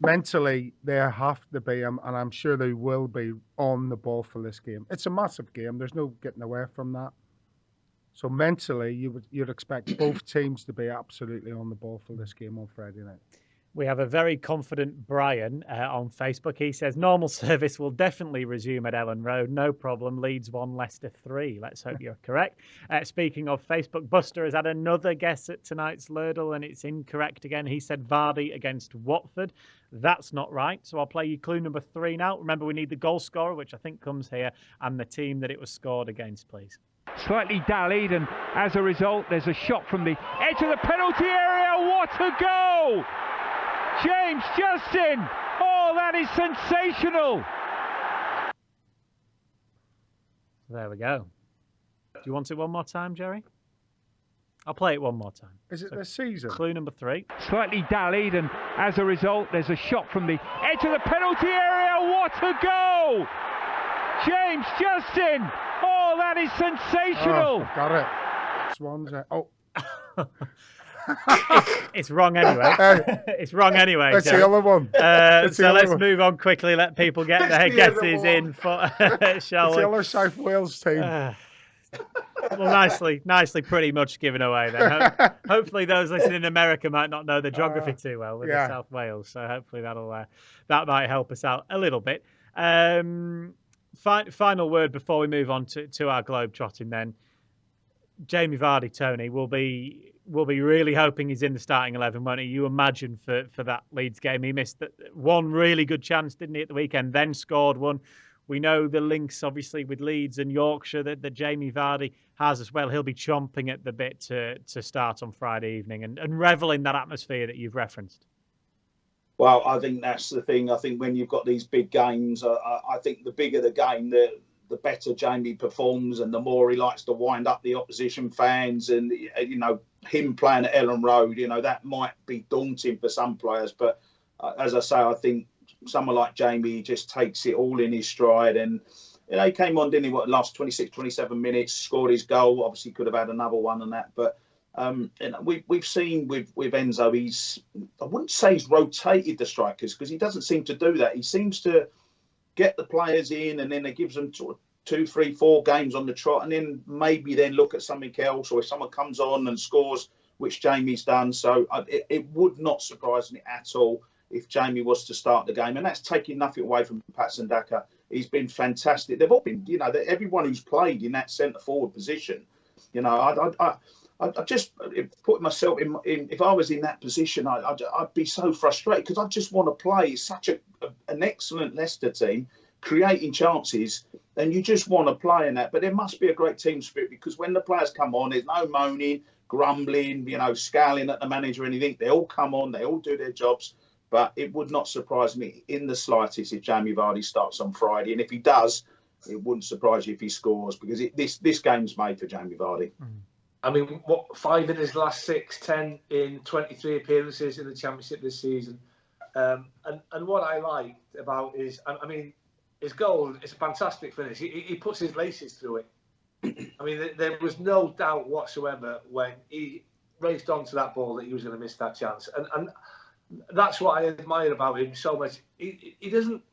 mentally they have to be, and I'm sure they will be, on the ball for this game. It's a massive game. There's no getting away from that. So mentally, you'd expect both teams to be absolutely on the ball for this game on Friday night. We have a very confident Brian on Facebook. He says, normal service will definitely resume at Elland Road. No problem. Leeds 1, Leicester 3. Let's hope you're correct. Speaking of Facebook, Buster has had another guess at tonight's Lurdle, and it's incorrect again. He said Vardy against Watford. That's not right. So I'll play you clue number 3 now. Remember, we need the goal scorer, which I think comes here, and the team that it was scored against, please. Slightly dallied, and as a result, there's a shot from the edge of the penalty area. What a goal! James Justin! Oh, that is sensational! There we go. Do you want it one more time, Gerry? I'll play it one more time. Is it this season? Clue number 3. Slightly dallied, and as a result, there's a shot from the edge of the penalty area. What a goal! James Justin! Oh, that is sensational! Oh, I've got it. Swansea. Oh. It's wrong anyway. It's wrong anyway. That's the other one. So let's move on quickly. Let people get their guesses in. Shall it's we? The other South Wales team. Well, nicely, pretty much given away then. Hopefully, those listening in America might not know the geography too well with the South Wales. So hopefully that might help us out a little bit. Final word before we move on to our globe-trotting then. Jamie Vardy, Tony, will be really hoping he's in the starting 11, won't he? You imagine for that Leeds game. He missed one really good chance, didn't he, at the weekend, then scored one. We know the links, obviously, with Leeds and Yorkshire that Jamie Vardy has as well. He'll be chomping at the bit to start on Friday evening and revel in that atmosphere that you've referenced. Well, I think that's the thing. I think when you've got these big games, I think the bigger the game, the better Jamie performs, and the more he likes to wind up the opposition fans. And, you know, him playing at Elland Road, you know, that might be daunting for some players. But as I say, I think someone like Jamie just takes it all in his stride. And, you know, he came on, didn't he, last 26, 27 minutes, scored his goal. Obviously could have had another one and that. But you know, we've seen with Enzo, I wouldn't say he's rotated the strikers, because he doesn't seem to do that. He seems to get the players in, and then it gives them 2, 3, 4 games on the trot, and then maybe then look at something else, or if someone comes on and scores, which Jamie's done. So it would not surprise me at all if Jamie was to start the game, and that's taking nothing away from Patson Daka. He's been fantastic. They've all been, you know, everyone who's played in that centre forward position. You know, I just put myself in. If I was in that position, I'd be so frustrated, because I just want to play. It's such an excellent Leicester team, creating chances, and you just want to play in that. But there must be a great team spirit, because when the players come on, there's no moaning, grumbling, you know, scowling at the manager or anything. They all come on, they all do their jobs. But it would not surprise me in the slightest if Jamie Vardy starts on Friday, and if he does, it wouldn't surprise you if he scores, because this game's made for Jamie Vardy. I mean, 5 in his last 6, 10 in 23 appearances in the Championship this season. And what I liked about his goal, it's a fantastic finish. He puts his laces through it. I mean, there was no doubt whatsoever when he raced onto that ball that he was going to miss that chance. And that's what I admire about him so much. It doesn't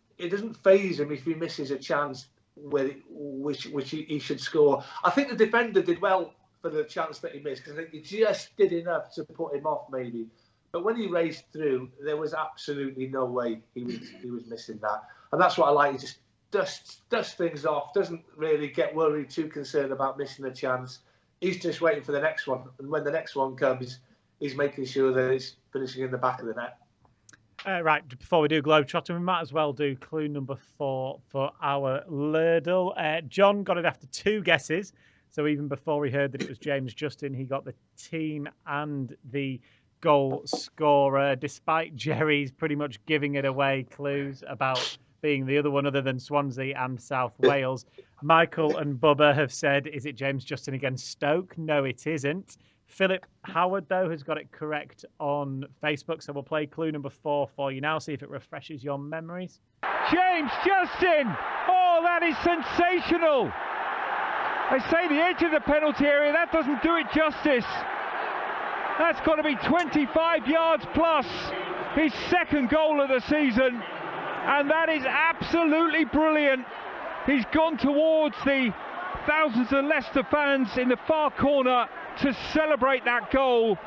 faze him if he misses a chance which he should score. I think the defender did well for the chance that he missed, because I think he just did enough to put him off maybe. But when he raced through, there was absolutely no way he was missing that. And that's what I like. He just dusts things off, doesn't really get worried, too concerned about missing a chance. He's just waiting for the next one. And when the next one comes, he's making sure that it's finishing in the back of the net. Right, before we do Globetrotting, we might as well do clue number 4 for our Lurdle. John got it after 2 guesses. So even before we heard that it was James Justin, he got the team and the goal scorer, despite Gerry's pretty much giving it away clues about being the other one other than Swansea and South Wales. Michael and Bubba have said, is it James Justin against Stoke? No, it isn't. Philip Howard, though, has got it correct on Facebook. So we'll play clue number 4 for you now, see if it refreshes your memories. James Justin! Oh, that is sensational! I say the edge of the penalty area, that doesn't do it justice. That's got to be 25 yards plus. His second goal of the season. And that is absolutely brilliant. He's gone towards the thousands of Leicester fans in the far corner to celebrate that goal.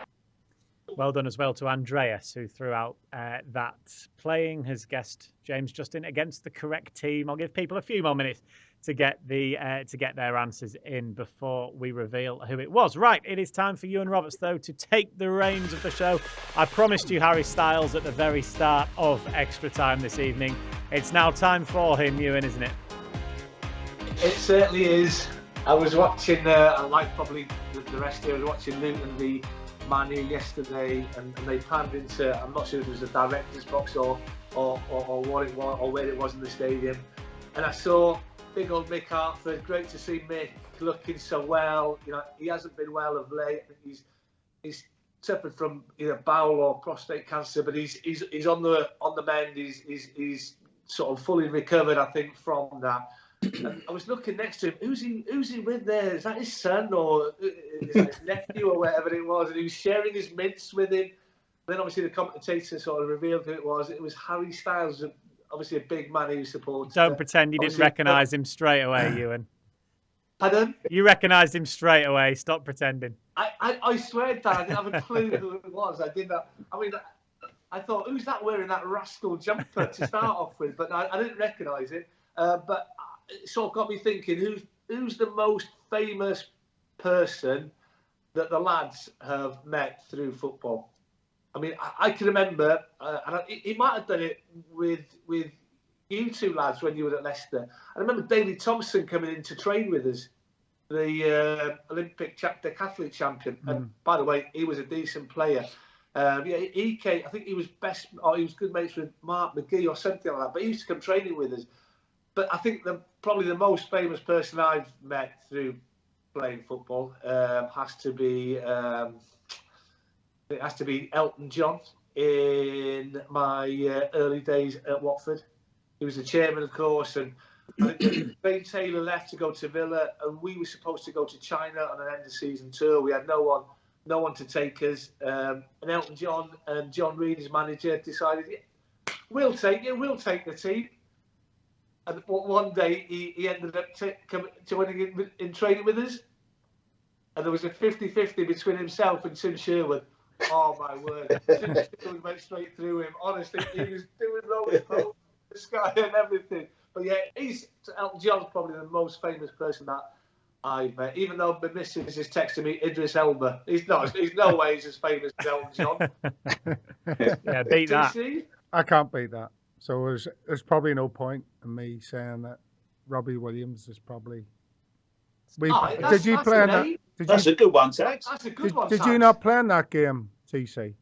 Well done as well to Andreas, who throughout that playing has guessed James Justin against the correct team. I'll give people a few more minutes to get their answers in before we reveal who it was. Right, it is time for Iwan Roberts, though, to take the reins of the show. I promised you Harry Styles at the very start of Extra Time this evening. It's now time for him, Iwan, isn't it? It certainly is. I was watching, like probably the rest of you, I was watching Luton v Man U yesterday, and they panned into, I'm not sure if it was a director's box or what it was, or where it was in the stadium. And I saw big old Mick Hartford. Great to see Mick looking so well. You know, he hasn't been well of late. I think he's suffered from either bowel or prostate cancer, but he's on the mend. He's sort of fully recovered, I think, from that. And I was looking next to him. Who's he with there? Is that his son or is that his nephew or whatever it was? And he was sharing his mints with him. Then obviously the commentator sort of revealed who it was. It was Harry Styles, obviously a big Man U supporter. Don't pretend you didn't recognise him straight away, Iwan. Pardon? You recognised him straight away. Stop pretending. I swear, Dan, I didn't have a clue who it was. I did not. I mean, I thought, who's that wearing that rascal jumper to start off with? But I didn't recognise it. But it sort of got me thinking, who's the most famous person that the lads have met through football? I mean, I can remember, and he might have done it with you two lads when you were at Leicester. I remember David Thompson coming in to train with us, the Olympic decathlete champion. And by the way, he was a decent player. He came, I think he was he was good mates with Mark McGee or something like that. But he used to come training with us. But I think probably the most famous person I've met through playing football has to be Elton John in my early days at Watford. He was the chairman, of course, and I think Ben Taylor left to go to Villa, and we were supposed to go to China on an end-of-season tour. We had no one to take us, and Elton John and John Reid, his manager, decided, yeah, we'll take the team. And one day he ended up joining in training with us, and there was a 50-50 between himself and Tim Sherwood. Oh my word! Tim Sherwood went straight through him. Honestly, he was doing roller the sky and everything. But yeah, Elton John's probably the most famous person that I've met. Even though my missus is texting me Idris Elba, he's no way he's as famous as Elton John. Yeah, beat that. I can't beat that. So there's probably no point in me saying that Robbie Williams is probably. Did you play in that? That's a good one, Tex. That's a good one. Did you not play in that game, TC?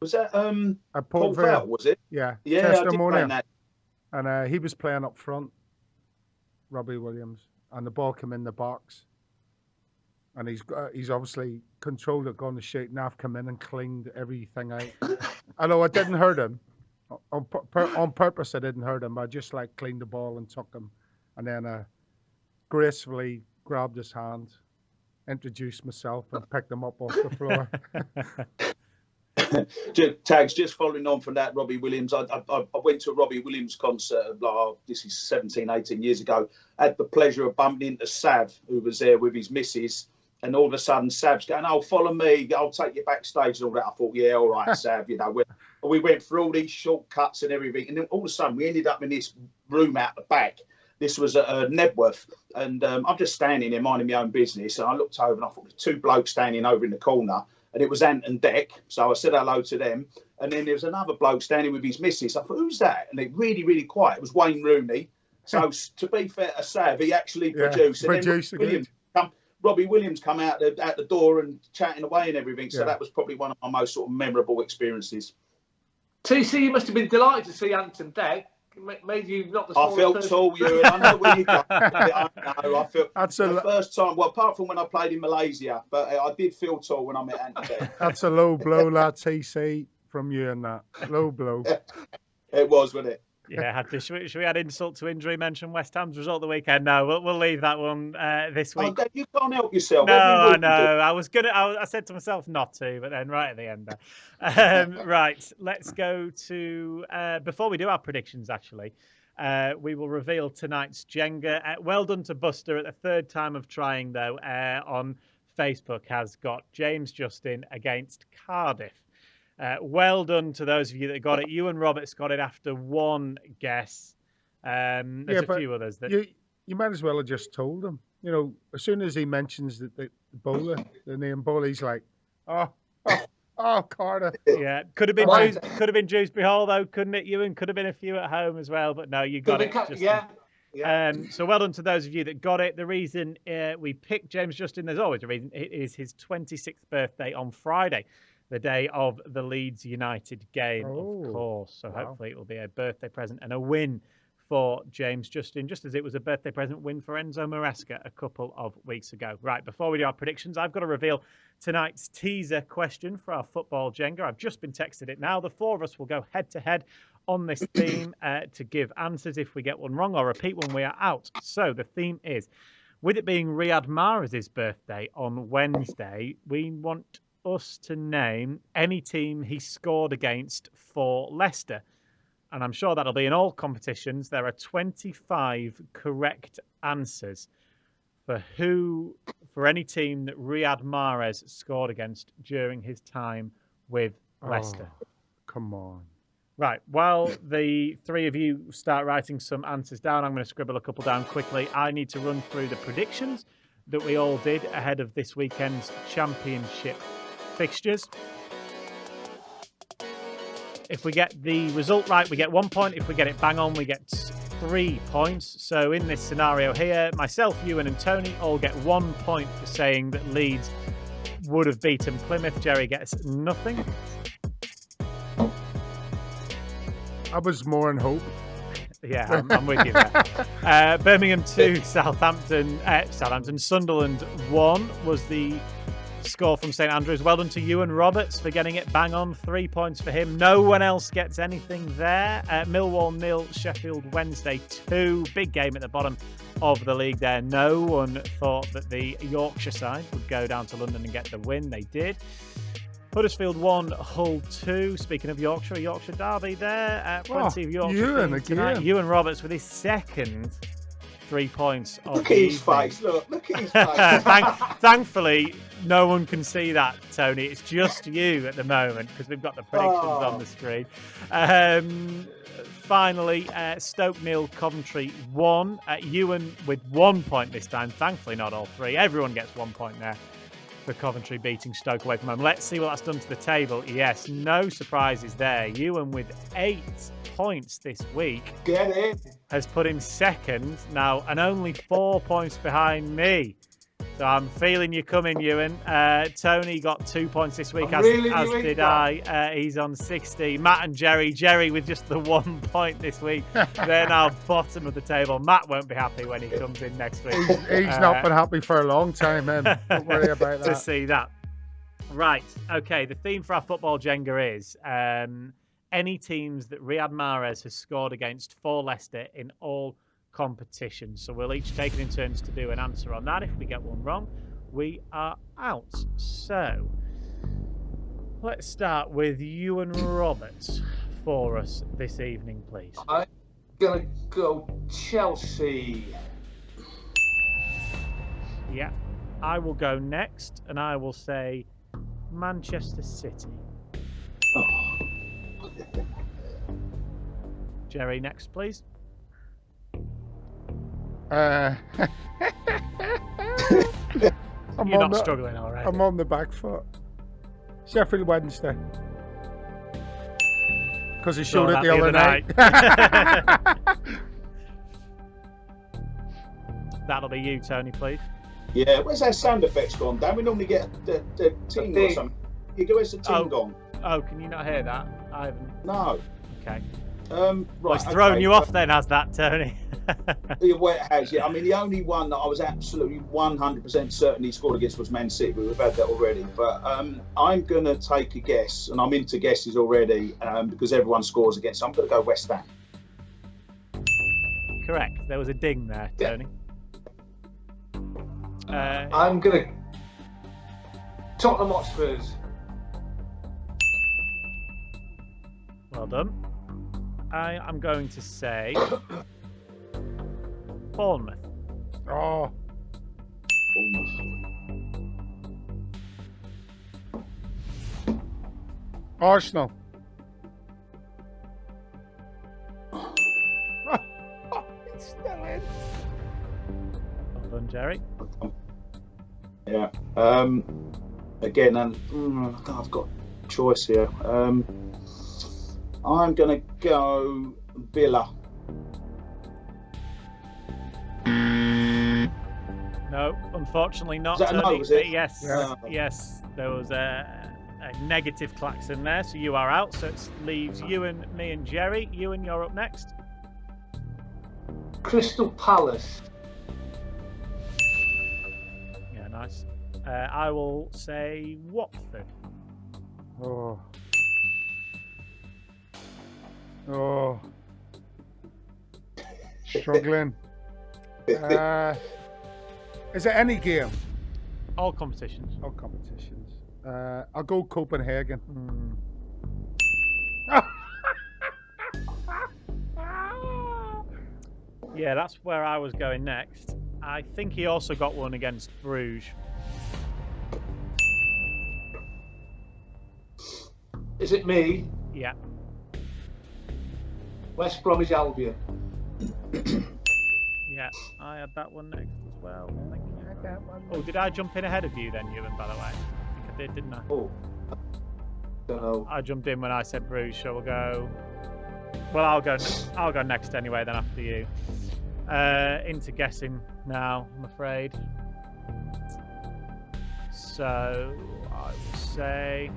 Was that at Paul Vale, was it? Yeah. Yeah, I did play that. And he was playing up front, Robbie Williams, and the ball came in the box. And he's obviously controlled it, going to shoot, and I've come in and cleaned everything out. I know I didn't hurt him. On purpose, I didn't hurt him. I just cleaned the ball and took him, and then gracefully grabbed his hand, introduced myself, and picked him up off the floor. Tags, just following on from that, Robbie Williams. I went to a Robbie Williams concert, this is 17, 18 years ago. I had the pleasure of bumping into Sav, who was there with his missus. And all of a sudden, Sav's going, "Oh, follow me. I'll take you backstage and all that." I thought, "Yeah, all right, Sav." You know, we went through all these shortcuts and everything, and then all of a sudden, we ended up in this room out the back. This was at Nebworth, and I'm just standing there minding my own business. And I looked over, and I thought, two blokes standing over in the corner, and it was Ant and Dec. So I said hello to them, and then there was another bloke standing with his missus. I thought, "Who's that?" And it really, really quiet. It was Wayne Rooney. So to be fair to Sav, he actually produced. And then Robbie Williams come out the door and chatting away and everything. So that was probably one of my most sort of memorable experiences. TC, you must have been delighted to see Ant and Dec, made you not the I smallest felt person? tall, Ewan. I know where you go. I know. I felt That's the first time. Well, apart from when I played in Malaysia, but I did feel tall when I met Andy. That's a low blow, lad. TC from you and that low blow. It was, wasn't it? Yeah, should we add insult to injury? Mention West Ham's result of the weekend? No, we'll leave that one this week. Oh, you can't help yourself. No, Every I week know. I said to myself not to, but then right at the end there. Right, let's go to before we do our predictions. Actually, we will reveal tonight's Jenga. Well done to Buster at the third time of trying, though. On Facebook has got James Justin against Cardiff. Well done to those of you that got it. Iwan Roberts got it after one guess. There's a few others that you might as well have just told him. You know, as soon as he mentions the bowler, the name bowler, he's like, oh, Cardiff. Yeah, could have been Dewsbury Hall though, couldn't it, Ewan? Could have been a few at home as well, but no, you got it. Yeah. So well done to those of you that got it. The reason we picked James Justin, there's always a reason. It is his 26th birthday on Friday, the day of the Leeds United game, of course. So hopefully it will be a birthday present and a win for James Justin, just as it was a birthday present win for Enzo Maresca a couple of weeks ago. Right, before we do our predictions, I've got to reveal tonight's teaser question for our football Jenga. I've just been texted it now. The four of us will go head-to-head on this theme to give answers if we get one wrong or repeat when we are out. So the theme is, with it being Riyad Mahrez's birthday on Wednesday, we want us to name any team he scored against for Leicester. And I'm sure that'll be in all competitions. There are 25 correct answers for any team that Riyad Mahrez scored against during his time with Leicester. Come on. Right, while the three of you start writing some answers down, I'm going to scribble a couple down quickly. I need to run through the predictions that we all did ahead of this weekend's championship fixtures. If we get the result right, we get 1 point. If we get it bang on, we get 3 points. So in this scenario here, myself, Ewan and Tony all get 1 point for saying that Leeds would have beaten Plymouth. Gerry gets nothing. I was more in hope. Yeah, I'm with you there. Birmingham 2, Southampton. Sunderland 1 was the score from St Andrews. Well done to Iwan Roberts for getting it bang on. 3 points for him. No one else gets anything there. Millwall 0, Sheffield Wednesday 2. Big game at the bottom of the league there. No one thought that the Yorkshire side would go down to London and get the win. They did. Huddersfield 1, Hull 2. Speaking of Yorkshire, a Yorkshire derby there. Plenty of Yorkshire tonight. Iwan Roberts with his second 3 points. Look at his face. Look at his face. Thankfully, no one can see that, Tony. It's just you at the moment because we've got the predictions on the screen. Finally, Stoke 0, Coventry 1. Ewan with 1 point this time. Thankfully, not all three. Everyone gets 1 point there for Coventry beating Stoke away from home. Let's see what that's done to the table. Yes, no surprises there. Ewan with 8 points this week. Get in. Has put him second now and only 4 points behind me. So I'm feeling you coming, Ewan. Tony got 2 points this week, as did I. He's on 60. Matt and Gerry with just the 1 point this week. They're now bottom of the table. Matt won't be happy when he comes in next week. He's not been happy for a long time, man. Don't worry about that. To see that. Right. Okay. The theme for our football Jenga is any teams that Riyad Mahrez has scored against for Leicester in all competitions. So we'll each take it in turns to do an answer on that. If we get one wrong, we are out. So let's start with Iwan Roberts for us this evening, please. I'm gonna go Chelsea. Yeah, I will go next, and I will say Manchester City. Gerry, next, please. You're not struggling, all right? I'm on the back foot. Sheffield Wednesday. Because he showed it the other night. That'll be you, Tony, please. Yeah, where's our sound effects gone, Dan? We normally get the ting or something. Where's the ting gone? Oh, can you not hear that? I haven't. No. Okay. Right, Well, it's thrown okay. you off then, has that, Tony? Well, it has, yeah. I mean, the only one that I was absolutely 100% certain he scored against was Man City. We've had that already. But I'm going to take a guess, and I'm into guesses already because everyone scores against. So I'm going to go West Ham. Correct. There was a ding there, Tony. I'm going to... Tottenham Hotspurs. Well done. I am going to say Bournemouth. Oh, Arsenal. He's still in. Well done, Gerry. Yeah. Again, and I've got a choice here. I'm going to go Villa. No, unfortunately not. Was that a no, Tony. was it? Yes, Yeah. yes. There was a negative klaxon there, so you are out. So it leaves Ewan, me, and Gerry. Ewan, you're up next. Crystal Palace. Yeah, nice. I will say Watford. Oh. Oh. Struggling. Is it any game? All competitions. All competitions. I'll go Copenhagen. Yeah, that's where I was going next. I think he also got one against Bruges. Is it me? Yeah. West Bromwich Albion. Yeah, I had that one next as well. Thank you. Oh, did I jump in ahead of you then, Ewan, by the way? I think I did, didn't I? Oh. Don't know. I jumped in when I said Bruges, so we'll go... Well, I'll go next anyway, then after you. Into guessing now, I'm afraid. So, I will say...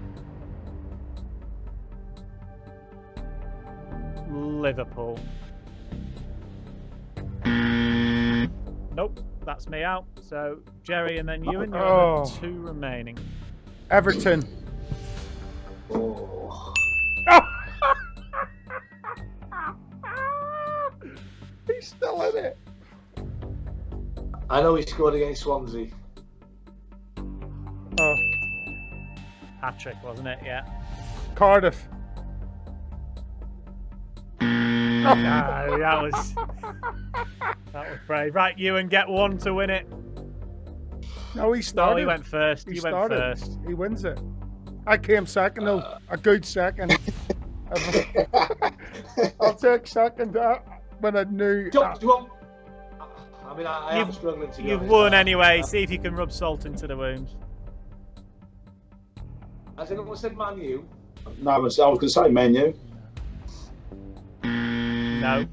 Liverpool. Nope, that's me out. So Gerry and then Ewan, you're on the two remaining. Everton. Oh. He's still in it. I know he scored against Swansea. Oh, Hat-trick, wasn't it? Yeah. Cardiff. No, that was brave. Right, Ewan, get one to win it. No, he started. No, he went first. He went started. first. He wins it. I came second, though. A good second. I'll take second when I knew. Do you want... I mean, I am struggling to go. You've won anyway. See if you can rub salt into the wound. Has anyone said Man U? No, I was going to say Man U. No.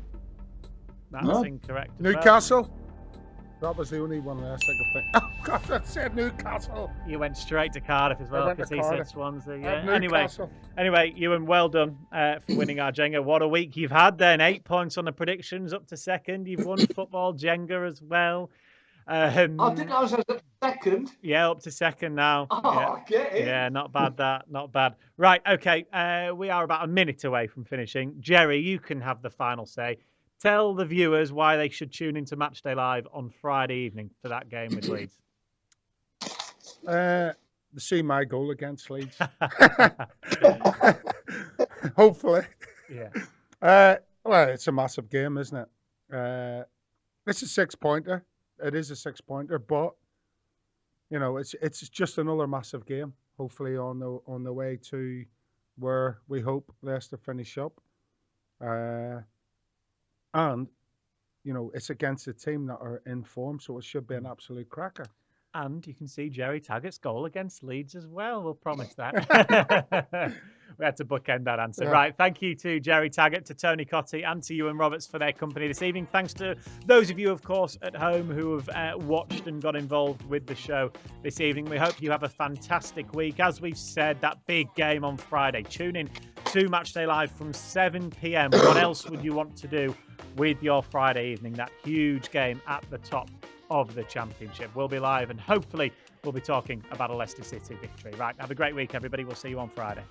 That's No. incorrect. as well. Newcastle. That was the only one last I could think. Oh God, I said Newcastle. You went straight to Cardiff as well went to because he said Cardiff. Swansea. At Yeah. Newcastle. Anyway, Ewan, well done for winning our Jenga. What a week you've had then. 8 points on the predictions, up to second. You've won football Jenga as well. I think I was at second. Yeah, up to second now. Oh, Yeah. I get it. Yeah, not bad that, not bad. Right, okay, we are about a minute away from finishing. Gerry, you can have the final say. Tell the viewers why they should tune into Matchday Live on Friday evening for that game with Leeds. To see my goal against Leeds. Hopefully. Yeah. Well, it's a massive game, isn't it? It's a 6-pointer. It is a 6-pointer, but you know, it's just another massive game. Hopefully, on the way to where we hope Leicester finish up. And you know, it's against a team that are in form, so it should be an absolute cracker. And you can see Gerry Taggart's goal against Leeds as well. We'll promise that. We had to bookend that answer. Yeah. Right. Thank you to Gerry Taggart, to Tony Cottee, and to Iwan Roberts for their company this evening. Thanks to those of you, of course, at home who have watched and got involved with the show this evening. We hope you have a fantastic week. As we've said, that big game on Friday. Tune in do Matchday Live from 7 p.m. What else would you want to do with your Friday evening? That huge game at the top of the Championship. We'll be live and hopefully we'll be talking about a Leicester City victory. Right, have a great week, everybody. We'll see you on Friday.